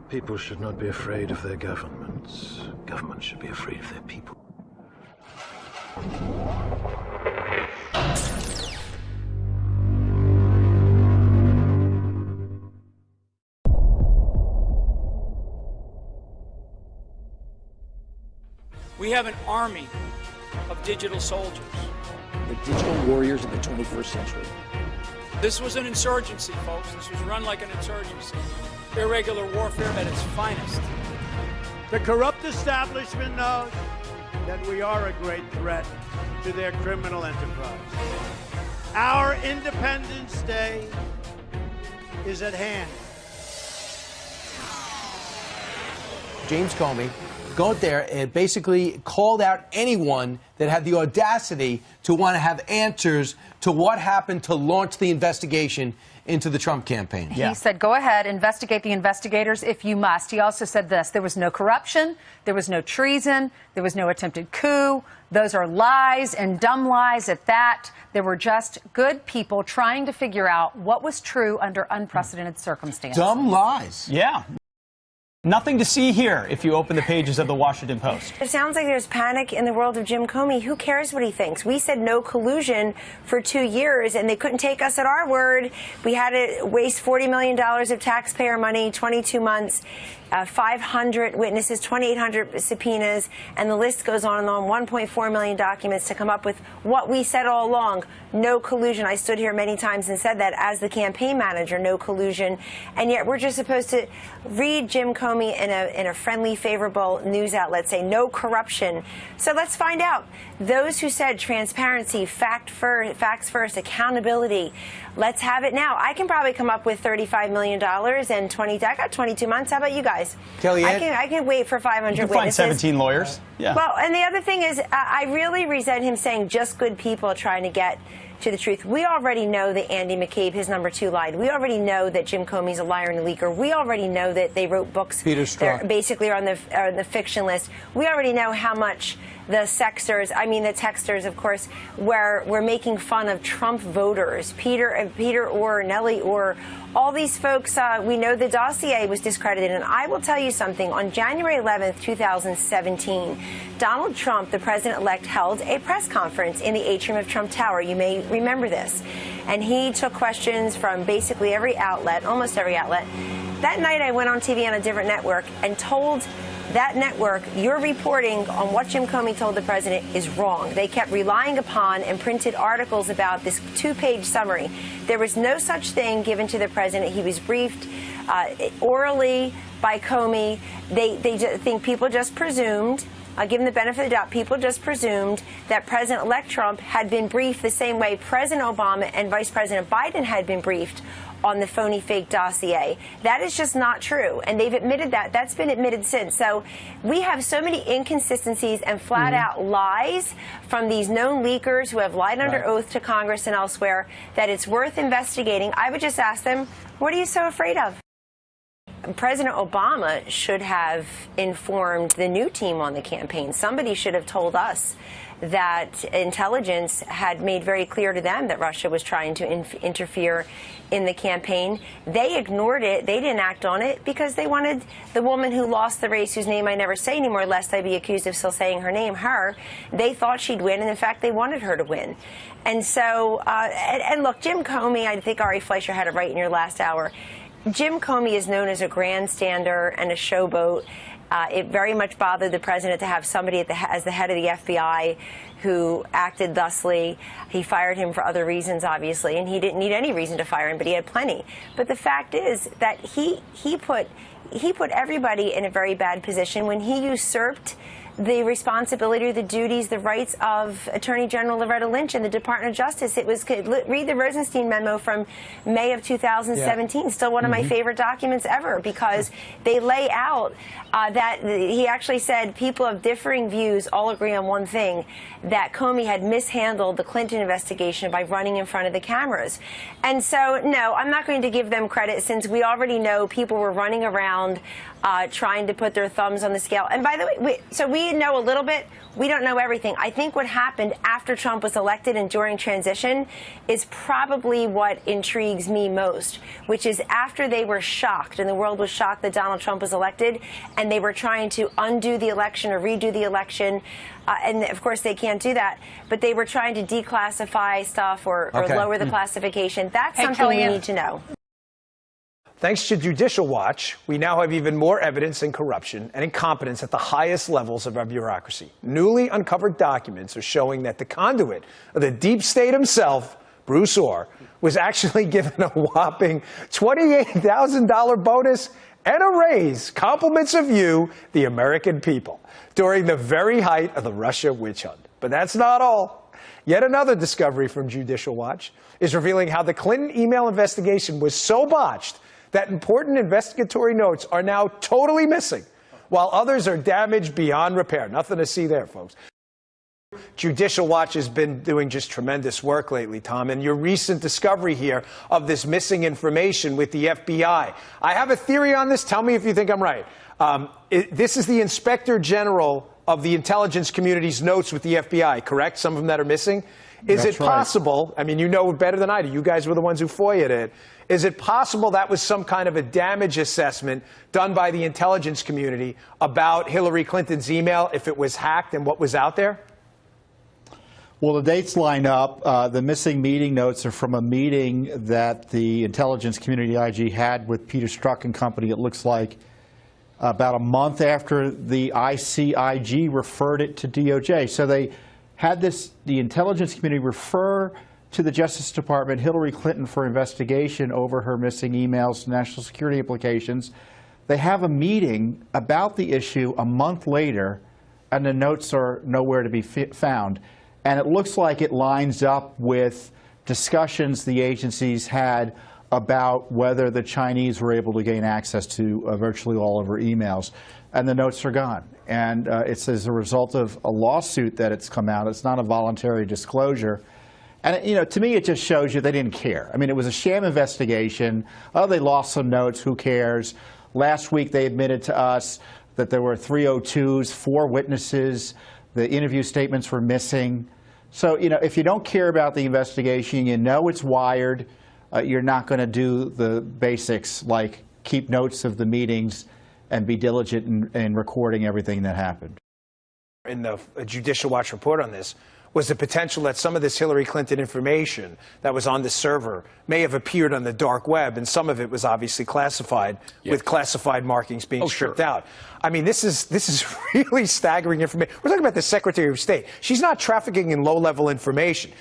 People should not be afraid of their governments. Governments should be afraid of their people. We have an army of digital soldiers. The digital warriors of the 21st century. This was an insurgency, folks. This was run like an insurgency. Irregular warfare at its finest. The corrupt establishment knows that we are a great threat to their criminal enterprise. Our Independence Day is at hand. James Comey go out there and basically called out anyone that had the audacity to want to have answers to what happened to launch the investigation into the Trump campaign. He said, go ahead, investigate the investigators if you must. He also said this: there was no corruption, there was no treason, there was no attempted coup. Those are lies, and dumb lies at that. There were just good people trying to figure out what was true under unprecedented circumstances. Dumb lies. Yeah. Nothing to see here if you open the pages of the Washington Post. It sounds like there's panic in the world of Jim Comey. Who cares what he thinks? We said no collusion for 2 years, and they couldn't take us at our word. We had to waste $40 million of taxpayer money, 22 months, 500 witnesses, 2,800 subpoenas, and the list goes on and on, 1.4 million documents to come up with what we said all along, no collusion. I stood here many times and said that as the campaign manager, no collusion, and yet we're just supposed to read Jim Comey in a friendly, favorable news outlet say no corruption. So let's find out. Those who said transparency, facts first, accountability, let's have it now. I can probably come up with $35 million and I got 22 months. How about you guys? Kellyanne? I can wait for 500 You can witnesses. find 17 lawyers. Yeah. Well, and the other thing is, I really resent him saying just good people trying to get to the truth. We already know that Andy McCabe, his number 2, lied. We already know that Jim Comey's a liar and a leaker. We already know that they wrote books that basically are on the fiction list. We already know how much the texters, of course, were making fun of Trump voters. Peter Orr, Nellie Orr, all these folks, we know the dossier was discredited. And I will tell you something. On January 11th, 2017, Donald Trump, the president-elect, held a press conference in the atrium of Trump Tower. You may remember this. And he took questions from basically every outlet, almost every outlet. That night, I went on TV on a different network and told that network, your reporting on what Jim Comey told the president is wrong. They kept relying upon and printed articles about this 2-page summary. There was no such thing given to the president. He was briefed orally by Comey. They just think people just presumed, given the benefit of the doubt, people just presumed that President-elect Trump had been briefed the same way President Obama and Vice President Biden had been briefed on the phony fake dossier. That is just not true. And they've admitted that. That's been admitted since. So we have so many inconsistencies and flat out lies from these known leakers who have lied under oath to Congress and elsewhere that it's worth investigating. I would just ask them, what are you so afraid of? President Obama should have informed the new team on the campaign. Somebody should have told us that intelligence had made very clear to them that Russia was trying to interfere in the campaign. They ignored it. They didn't act on it because they wanted the woman who lost the race, whose name I never say anymore, lest I be accused of still saying her name, her. They thought she'd win, and in fact, they wanted her to win. And so, and look, Jim Comey, I think Ari Fleischer had it right in your last hour. Jim Comey is known as a grandstander and a showboat. It very much bothered the president to have somebody as the head of the FBI who acted thusly. He fired him for other reasons, obviously, and he didn't need any reason to fire him, but he had plenty. But the fact is that he put everybody in a very bad position when he usurped the responsibility, the duties, the rights of Attorney General Loretta Lynch and the Department of Justice. It was, read the Rosenstein memo from May of 2017, still one of my favorite documents ever, because they lay out that he actually said people of differing views all agree on one thing, that Comey had mishandled the Clinton investigation by running in front of the cameras. And so, no, I'm not going to give them credit, since we already know people were running around trying to put their thumbs on the scale. And by the way, so we we know a little bit. We don't know everything. I think what happened after Trump was elected and during transition is probably what intrigues me most, which is after they were shocked and the world was shocked that Donald Trump was elected and they were trying to undo the election or redo the election. And of course, they can't do that. But they were trying to declassify stuff or lower the classification. That's something we need to know. Thanks to Judicial Watch, we now have even more evidence in corruption and incompetence at the highest levels of our bureaucracy. Newly uncovered documents are showing that the conduit of the deep state himself, Bruce Orr, was actually given a whopping $28,000 bonus and a raise, compliments of you, the American people, during the very height of the Russia witch hunt. But that's not all. Yet another discovery from Judicial Watch is revealing how the Clinton email investigation was so botched that important investigatory notes are now totally missing, while others are damaged beyond repair. Nothing to see there, folks. Judicial Watch has been doing just tremendous work lately, Tom, and your recent discovery here of this missing information with the FBI. I have a theory on this. Tell me if you think I'm right. This is the Inspector General of the intelligence community's notes with the FBI, correct? Some of them that are missing? Is it possible, I mean, you know better than I do, you guys were the ones who FOIA'd it, is it possible that was some kind of a damage assessment done by the intelligence community about Hillary Clinton's email, if it was hacked and what was out there? Well, the dates line up. The missing meeting notes are from a meeting that the intelligence community IG had with Peter Strzok and company, it looks like, about a month after the ICIG referred it to DOJ. So they had the intelligence community refer to the Justice Department Hillary Clinton for investigation over her missing emails, national security implications. They have a meeting about the issue a month later, and the notes are nowhere to be found. And it looks like it lines up with discussions the agencies had about whether the Chinese were able to gain access to virtually all of her emails. And the notes are gone. And it's as a result of a lawsuit that it's come out. It's not a voluntary disclosure. And, you know, to me, it just shows you they didn't care. I mean, it was a sham investigation. Oh, they lost some notes. Who cares? Last week, they admitted to us that there were 302s, 4 witnesses. The interview statements were missing. So, you know, if you don't care about the investigation, you know it's wired, you're not going to do the basics like keep notes of the meetings and be diligent in recording everything that happened. In the Judicial Watch report on this was the potential that some of this Hillary Clinton information that was on the server may have appeared on the dark web, and some of it was obviously classified, with classified markings being stripped out. I mean, this is really staggering information. We're talking about the Secretary of State. She's not trafficking in low-level information.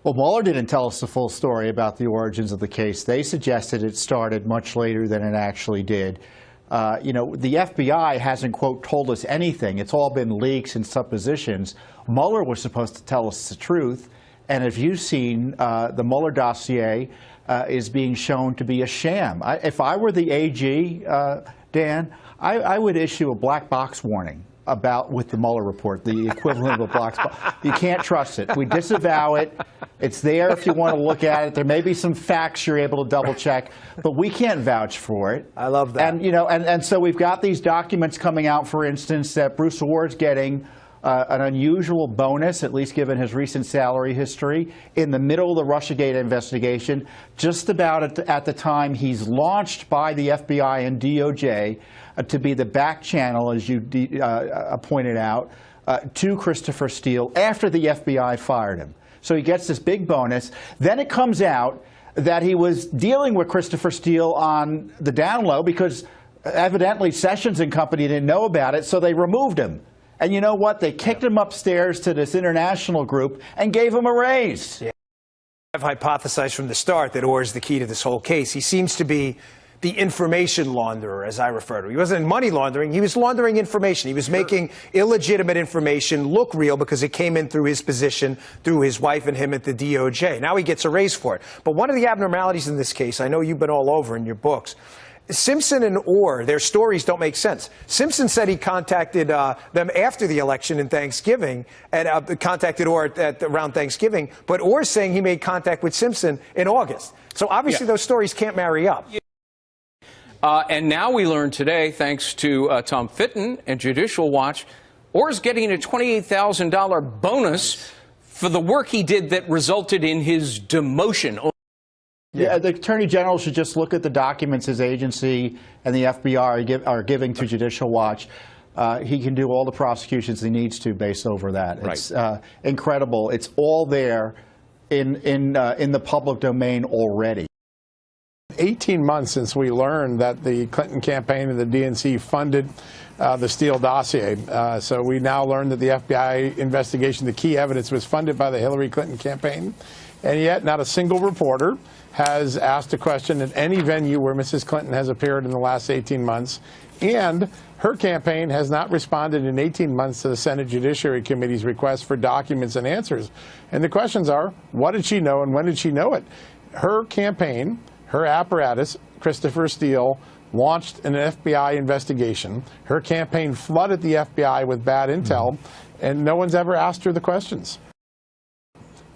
Well, Mueller didn't tell us the full story about the origins of the case. They suggested it started much later than it actually did. You know, the FBI hasn't, quote, told us anything. It's all been leaks and suppositions. Mueller was supposed to tell us the truth. And if you've seen, the Mueller dossier is being shown to be a sham. If I were the AG, Dan, I would issue a black box warning with the Mueller report, the equivalent of a black box. You can't trust it. We disavow it. It's there if you want to look at it. There may be some facts you're able to double check, but we can't vouch for it. I love that. And, you know, and so we've got these documents coming out, for instance, that Bruce Orr's getting an unusual bonus, at least given his recent salary history, in the middle of the Russiagate investigation, just about at the time he's launched by the FBI and DOJ to be the back channel, as you pointed out, to Christopher Steele after the FBI fired him. So he gets this big bonus. Then it comes out that he was dealing with Christopher Steele on the down low because evidently Sessions and company didn't know about it, so they removed him. And you know what? They kicked him upstairs to this international group and gave him a raise. Yeah. I've hypothesized from the start that Orr is the key to this whole case. He seems to be the information launderer, as I refer to. He wasn't money laundering. He was laundering information. He was making illegitimate information look real because it came in through his position, through his wife and him at the DOJ. Now he gets a raise for it. But one of the abnormalities in this case, I know you've been all over in your books, Simpson and Orr, their stories don't make sense. Simpson said he contacted them after the election in Thanksgiving and contacted Orr around Thanksgiving, but Orr's saying he made contact with Simpson in August. So obviously those stories can't marry up. And now we learn today, thanks to Tom Fitton and Judicial Watch, Orr's getting a $28,000 bonus for the work he did that resulted in his demotion. Yeah, the Attorney General should just look at the documents his agency and the FBI are giving to Judicial Watch. He can do all the prosecutions he needs to based over that. Right. It's incredible. It's all there in the public domain already. 18 months since we learned that the Clinton campaign and the DNC funded the Steele dossier. So we now learn that the FBI investigation, the key evidence, was funded by the Hillary Clinton campaign. And yet not a single reporter has asked a question at any venue where Mrs. Clinton has appeared in the last 18 months. And her campaign has not responded in 18 months to the Senate Judiciary Committee's request for documents and answers. And the questions are, what did she know and when did she know it? Her campaign, her apparatus, Christopher Steele, launched an FBI investigation. Her campaign flooded the FBI with bad intel, and no one's ever asked her the questions.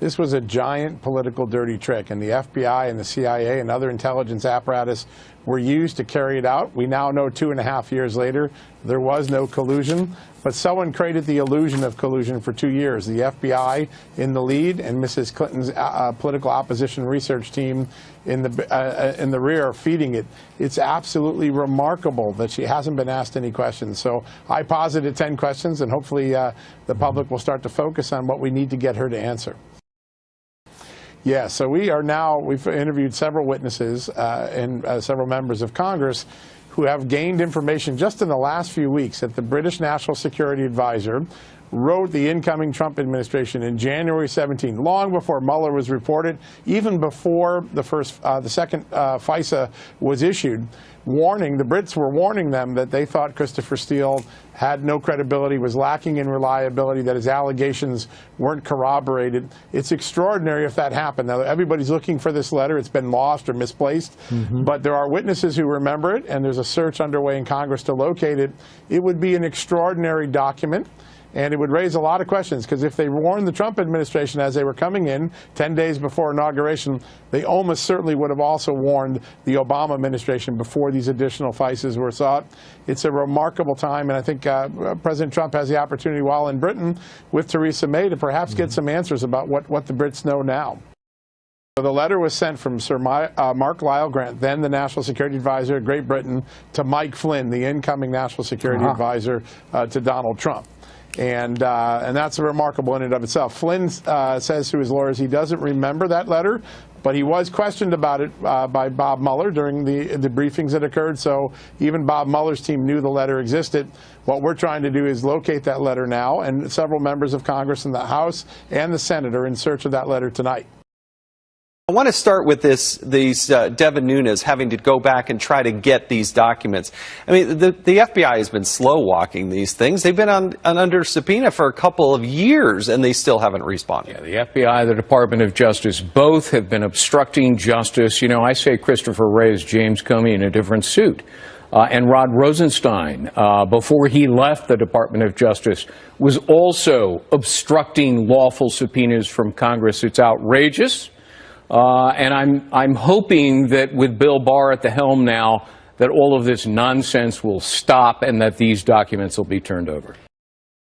This was a giant political dirty trick, and the FBI and the CIA and other intelligence apparatus were used to carry it out. We now know 2.5 years later there was no collusion, but someone created the illusion of collusion for 2 years. The FBI in the lead and Mrs. Clinton's political opposition research team in the rear feeding it. It's absolutely remarkable that she hasn't been asked any questions. So I posited 10 questions, and hopefully the public will start to focus on what we need to get her to answer. Yeah, so we've interviewed several witnesses and several members of Congress who have gained information just in the last few weeks that the British National Security Advisor wrote the incoming Trump administration in January 17, long before Mueller was reported, even before the second FISA was issued, the Brits were warning them that they thought Christopher Steele had no credibility, was lacking in reliability, that his allegations weren't corroborated. It's extraordinary if that happened. Now, everybody's looking for this letter. It's been lost or misplaced. But there are witnesses who remember it, and there's a search underway in Congress to locate it. It would be an extraordinary document. And it would raise a lot of questions, because if they warned the Trump administration as they were coming in 10 days before inauguration, they almost certainly would have also warned the Obama administration before these additional FISAs were sought. It's a remarkable time, and I think President Trump has the opportunity while in Britain with Theresa May to perhaps get some answers about what the Brits know now. So the letter was sent from Sir Mark Lyle Grant, then the National Security Advisor of Great Britain, to Mike Flynn, the incoming National Security Advisor to Donald Trump. And that's remarkable in and of itself. Flynn says to his lawyers he doesn't remember that letter, but he was questioned about it by Bob Mueller during the briefings that occurred. So even Bob Mueller's team knew the letter existed. What we're trying to do is locate that letter now, and several members of Congress in the House and the Senate are in search of that letter tonight. I want to start with these Devin Nunes having to go back and try to get these documents. I mean, the FBI has been slow walking these things. They've been under subpoena for a couple of years, and they still haven't responded. Yeah, the FBI, the Department of Justice, both have been obstructing justice. You know, I say Christopher Wray is James Comey in a different suit. And Rod Rosenstein, before he left the Department of Justice, was also obstructing lawful subpoenas from Congress. It's outrageous. And I'm hoping that with Bill Barr at the helm now, that all of this nonsense will stop and that these documents will be turned over.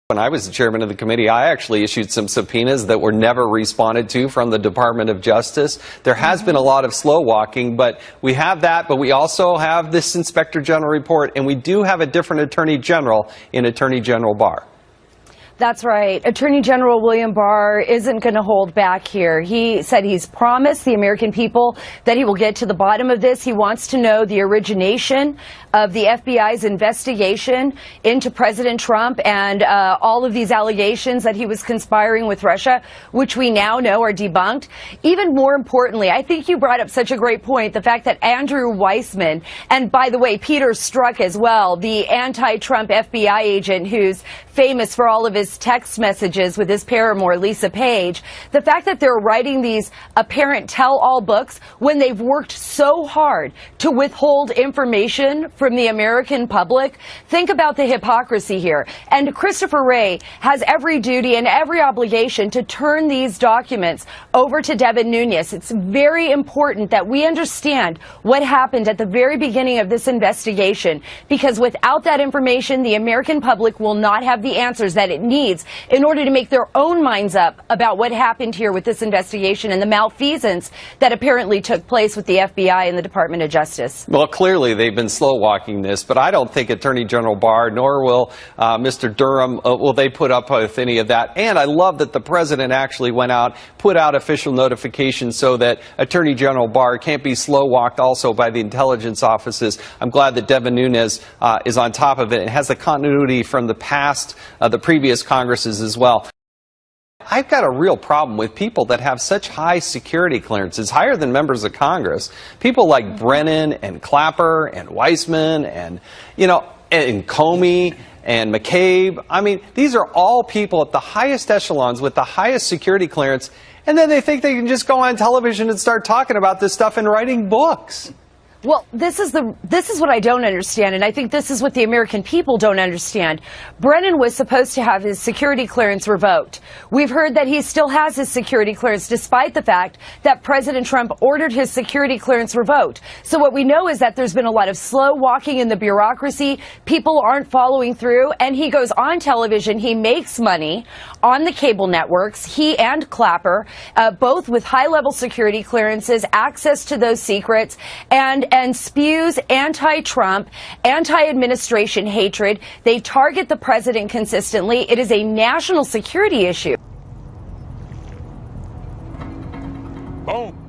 When I was the chairman of the committee, I actually issued some subpoenas that were never responded to from the Department of Justice. There has been a lot of slow walking, but we have that, but we also have this Inspector General report, and we do have a different Attorney General in Attorney General Barr. That's right. Attorney General William Barr isn't going to hold back here. He said he's promised the American people that he will get to the bottom of this. He wants to know the origination of the FBI's investigation into President Trump and all of these allegations that he was conspiring with Russia, which we now know are debunked. Even more importantly, I think you brought up such a great point, the fact that Andrew Weissman, and by the way, Peter Strzok as well, the anti-Trump FBI agent who's famous for all of his his text messages with his paramour, Lisa Page, the fact that they're writing these apparent tell-all books when they've worked so hard to withhold information from the American public, think about the hypocrisy here. And Christopher Wray has every duty and every obligation to turn these documents over to Devin Nunes. It's very important that we understand what happened at the very beginning of this investigation, because without that information, the American public will not have the answers that it needs in order to make their own minds up about what happened here with this investigation and the malfeasance that apparently took place with the FBI and the Department of Justice. Well, clearly they've been slow walking this, but I don't think Attorney General Barr nor will Mr. Durham will they put up with any of that. And I love that the president actually went out, put out official notifications so that Attorney General Barr can't be slow walked also by the intelligence offices. I'm glad that Devin Nunes is on top of it and has the continuity from the past, the previous Congresses as well. I've got a real problem with people that have such high security clearances, higher than members of Congress. People like Brennan and Clapper and Weissman and, and Comey and McCabe. I mean, these are all people at the highest echelons with the highest security clearance, and then they think they can just go on television and start talking about this stuff and writing books. Well, this is what I don't understand, and I think this is what the American people don't understand. Brennan was supposed to have his security clearance revoked. We've heard that he still has his security clearance, despite the fact that President Trump ordered his security clearance revoked. So what we know is that there's been a lot of slow walking in the bureaucracy. People aren't following through, and he goes on television. He makes money on the cable networks, he and Clapper, both with high-level security clearances, access to those secrets, and spews anti-Trump, anti-administration hatred. They target the president consistently. It is a national security issue. Boom.